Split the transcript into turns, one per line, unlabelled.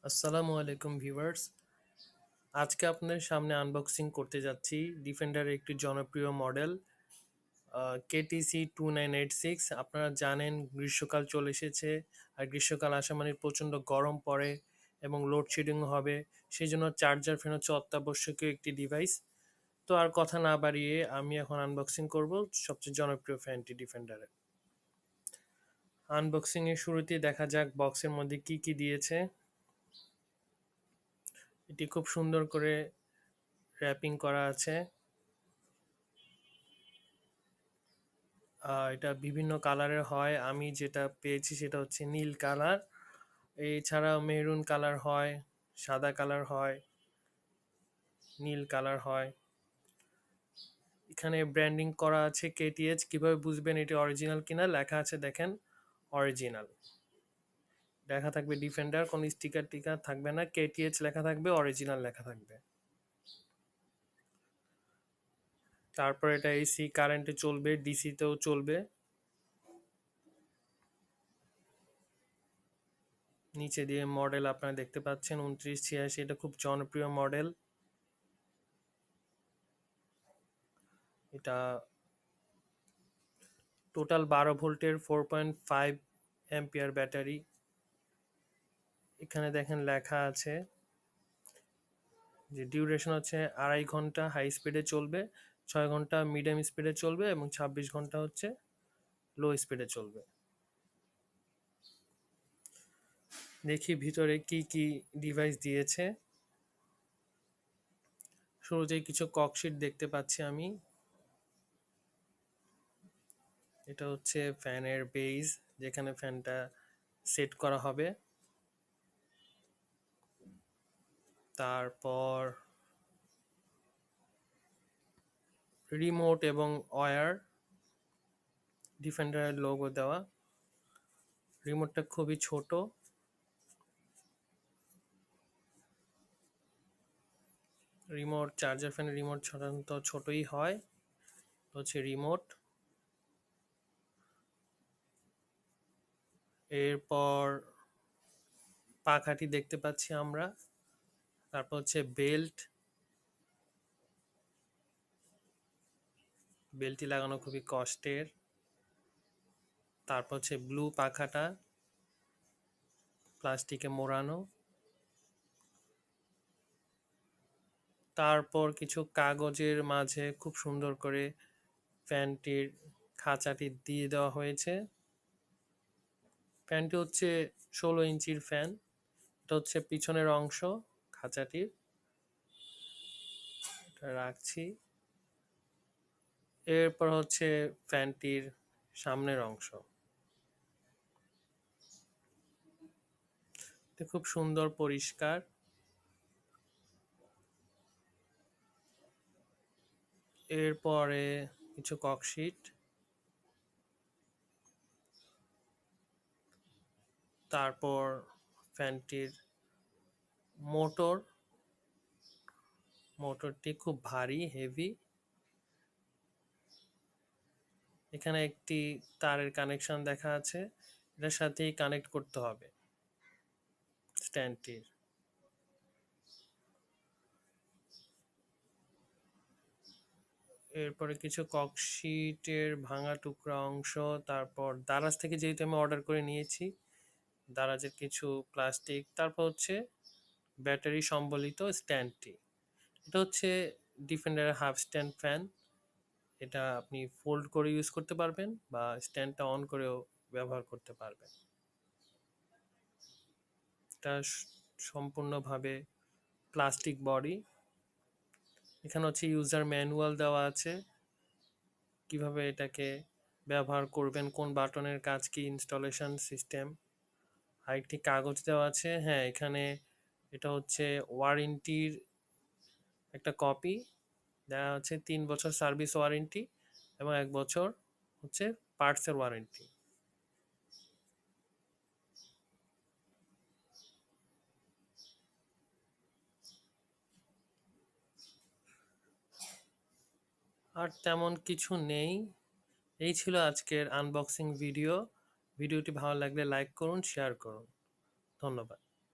আসসালামু আলাইকুম ভিউয়ার্স। আজকে আপনাদের সামনে আনবক্সিং করতে যাচ্ছি ডিফেন্ডারের একটি জনপ্রিয় মডেল কেটিসি 2986। আপনারা জানেন গ্রীষ্মকাল চলে এসেছে, আর গ্রীষ্মকাল আসা মানে প্রচণ্ড গরম পড়ে এবং লোডশেডিং হবে। সেই জন্য চার্জার ফ্যান হচ্ছে অত্যাবশ্যকীয় একটি ডিভাইস। তো আর কথা না বাড়িয়ে আমি এখন আনবক্সিং করব সবচেয়ে জনপ্রিয় ফ্যানটি ডিফেন্ডারের। আনবক্সিংয়ের শুরুতেই দেখা যাক বক্সের মধ্যে কি কি দিয়েছে। এটি খুব সুন্দর করে র্যাপিং করা আছে। এটা বিভিন্ন কালারের হয়, আমি যেটা পেয়েছি সেটা হচ্ছে নীল কালার। এছাড়াও মেরুন কালার হয়, সাদা কালার হয়, নীল কালার হয়। এখানে ব্র্যান্ডিং করা আছে কেটিএইচ। কিভাবে বুঝবেন এটি অরিজিনাল কিনা? লেখা আছে দেখেন, অরিজিনাল লেখা থাকবে, ডিফেন্ডার কোনো স্টিকার টিকার থাকবে না, কেটিএইচ লেখা থাকবে, অরিজিনাল লেখা থাকবে। তারপর এটা এসি কারেন্টে চলবে, ডিসিতেও চলবে। নিচে দিয়ে মডেল আপনারা দেখতে পাচ্ছেন 2986, এটা খুব জনপ্রিয় মডেল। এটা টোটাল 12 ভোল্টের 4.5 অ্যাম্পিয়ার ব্যাটারি। এখানে দেখেন লেখা আছে যে ডিউরেশন হচ্ছে 2.5 ঘন্টা হাই স্পিডে চলবে, 6 ঘন্টা মিডিয়াম স্পিডে চলবে এবং 26 ঘন্টা হচ্ছে লো স্পিডে চলবে। দেখি ভিতরে কি কি ডিভাইস দিয়েছে। শুরুতেই কিছু ককশিট দেখতে পাচ্ছি আমি। এটা হচ্ছে ফ্যানের বেজ, যেখানে ফ্যানটা সেট করা হবে। তারপর রিমোট এবং ওয়্যার, ডিফেন্ডারের লোগো দেওয়া। রিমোটটা খুবই ছোট। রিমোট, চার্জার ফ্যানের রিমোট সাধারণত ছোটই হয়। হচ্ছে রিমোট। এরপর পাখাটি দেখতে পাচ্ছি আমরা। তারপর হচ্ছে বেল্ট, বেল্টটি লাগানো খুবই কষ্টের। তারপর হচ্ছে ব্লু পাখাটা প্লাস্টিকে মোড়ানো। তারপর কিছু কাগজের মাঝে খুব সুন্দর করে ফ্যানটির খাঁচাটি দিয়ে দেওয়া হয়েছে। ফ্যানটি হচ্ছে 16 ইঞ্চির ফ্যান। এটা হচ্ছে পিছনের অংশ খাঁচাটির। এটা রাখছি। এরপর হচ্ছে ফ্যানটির সামনের অংশ। এটা খুব সুন্দর পরিষ্কার। এরপরে কিছু ককশিট। তারপর ফ্যানটির মোটর। মোটরটি খুব ভারী, হেভি। এখানে একটি তারের কানেকশন দেখা আছে, এটার সাথেই কানেক্ট করতে হবে স্ট্যান্ডটির। এরপরে কিছু ককশিটের ভাঙা টুকরা অংশ। তারপর দারাজ থেকে যেহেতু আমি অর্ডার করে নিয়েছি, দারাজের কিছু প্লাস্টিক। তারপর হচ্ছে ব্যাটারি সম্বলিত স্ট্যান্ডটি। এটা হচ্ছে ডিফেন্ডারের হাফ স্ট্যান্ড ফ্যান। এটা আপনি ফোল্ড করে ইউজ করতে পারবেন বা স্ট্যান্ডটা অন করেও ব্যবহার করতে পারবেন। এটা সম্পূর্ণভাবে প্লাস্টিক বডি। এখানে হচ্ছে ইউজার ম্যানুয়াল দেওয়া আছে, কিভাবে এটাকে ব্যবহার করবেন, কোন বাটনের কাজ কি, ইনস্টলেশন সিস্টেম। আরেকটি কাগজ দেওয়া আছে। হ্যাঁ, এখানে এটা হচ্ছে ওয়ারেন্টির একটা কপি দেওয়া আছে, 3 বছর সার্ভিস ওয়ারেন্টি এবং 1 বছর হচ্ছে পার্টসের ওয়ারেন্টি। আর তেমন কিছু নেই। এই ছিল আজকের আনবক্সিং ভিডিও। ভিডিওটি ভালো লাগলে লাইক করুন, শেয়ার করুন। ধন্যবাদ।